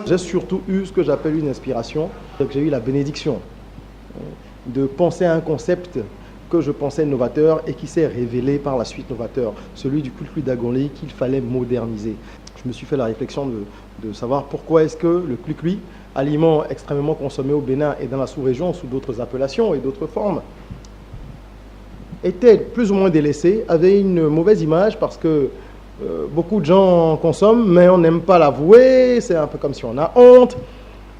J'ai surtout eu ce que j'appelle une inspiration. J'ai eu la bénédiction de penser à un concept que je pensais novateur et qui s'est révélé par la suite novateur, celui du Kuli Dagoli qu'il fallait moderniser. Je me suis fait la réflexion de savoir pourquoi est-ce que le Kuli, aliment extrêmement consommé au Bénin et dans la sous-région sous d'autres appellations et d'autres formes, était plus ou moins délaissé, avait une mauvaise image parce que beaucoup de gens consomment, mais on n'aime pas l'avouer, c'est un peu comme si on a honte.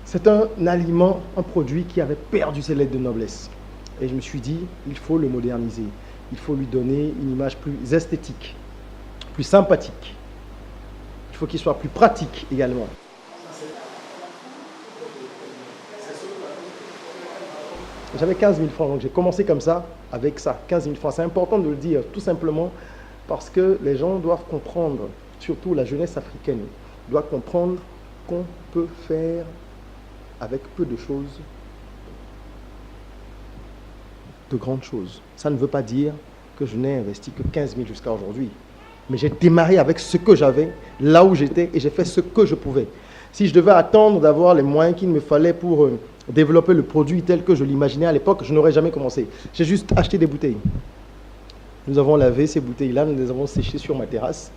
C'est un aliment, un produit qui avait perdu ses lettres de noblesse. Et je me suis dit, il faut le moderniser. Il faut lui donner une image plus esthétique, plus sympathique. Il faut qu'il soit plus pratique également. J'avais 15 000 francs, donc j'ai commencé comme ça, avec ça, 15 000 francs. C'est important de le dire, tout simplement, parce que les gens doivent comprendre, surtout la jeunesse africaine, doit comprendre qu'on peut faire avec peu de choses, de grandes choses. Ça ne veut pas dire que je n'ai investi que 15 000 jusqu'à aujourd'hui. Mais j'ai démarré avec ce que j'avais, là où j'étais, et j'ai fait ce que je pouvais. Si je devais attendre d'avoir les moyens qu'il me fallait pour développer le produit tel que je l'imaginais à l'époque, je n'aurais jamais commencé. J'ai juste acheté des bouteilles. Nous avons lavé ces bouteilles-là, nous les avons séchées sur ma terrasse.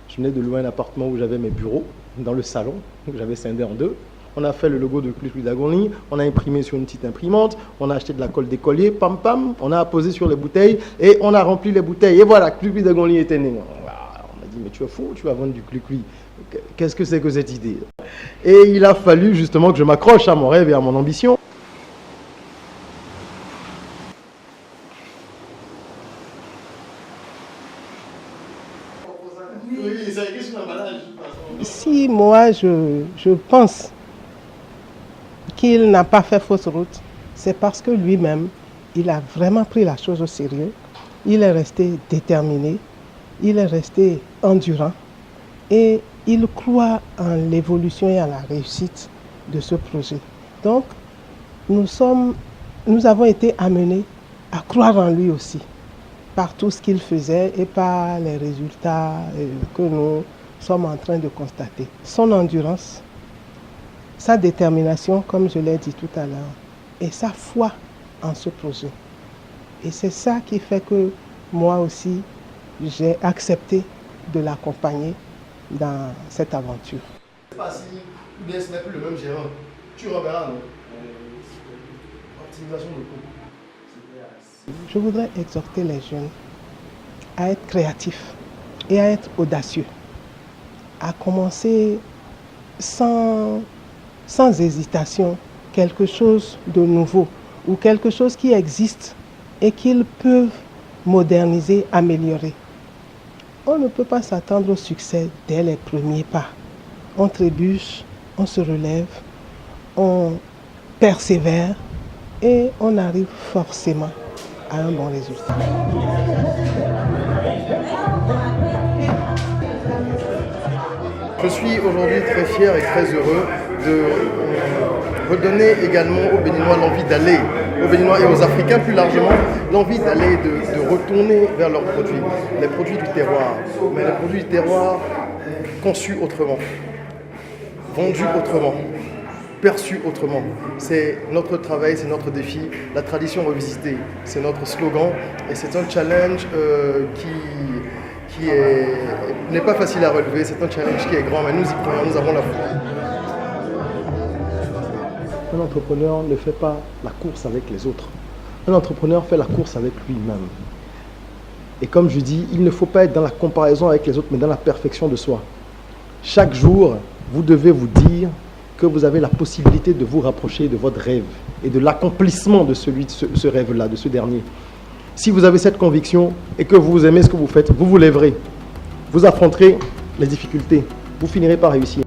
Je venais de louer un appartement où j'avais mes bureaux, dans le salon, que j'avais scindé en deux. On a fait le logo de Kuli Dagoli, on a imprimé sur une petite imprimante, on a acheté de la colle d'écolier, pam pam, on a apposé sur les bouteilles et on a rempli les bouteilles. Et voilà, Kuli Dagoli était né. On m'a dit, mais tu es fou, tu vas vendre du Kuli. Qu'est-ce que c'est que cette idée? Et il a fallu justement que je m'accroche à mon rêve et à mon ambition. Si moi je pense qu'il n'a pas fait fausse route, c'est parce que lui-même, il a vraiment pris la chose au sérieux, il est resté déterminé, il est resté endurant et il croit en l'évolution et à la réussite de ce projet. Donc, nous avons été amenés à croire en lui aussi, par tout ce qu'il faisait et par les résultats que nous sommes en train de constater. Son endurance, sa détermination, comme je l'ai dit tout à l'heure, et sa foi en ce projet. Et c'est ça qui fait que moi aussi, j'ai accepté de l'accompagner dans cette aventure. Je ne sais pas si ou bien ce n'est plus le même gérant. Tu reverras, non? Optimisation de coûts. Je voudrais exhorter les jeunes à être créatifs et à être audacieux, à commencer sans hésitation quelque chose de nouveau ou quelque chose qui existe et qu'ils peuvent moderniser, améliorer. On ne peut pas s'attendre au succès dès les premiers pas. On trébuche, on se relève, on persévère et on arrive forcément à un bon résultat. Je suis aujourd'hui très fier et très heureux de redonner également aux Béninois l'envie d'aller, aux Béninois et aux Africains plus largement, l'envie d'aller, de retourner vers leurs produits, les produits du terroir, mais les produits du terroir conçus autrement, vendus autrement, perçus autrement. C'est notre travail, c'est notre défi, la tradition revisitée, c'est notre slogan et c'est un challenge qui n'est pas facile à relever, c'est un challenge qui est grand, mais nous y croyons, nous avons la foi. Un entrepreneur ne fait pas la course avec les autres. Un entrepreneur fait la course avec lui-même. Et comme je dis, il ne faut pas être dans la comparaison avec les autres, mais dans la perfection de soi. Chaque jour, vous devez vous dire que vous avez la possibilité de vous rapprocher de votre rêve et de l'accomplissement de ce rêve-là, de ce dernier. Si vous avez cette conviction et que vous aimez ce que vous faites, vous vous lèverez, vous affronterez les difficultés, vous finirez par réussir.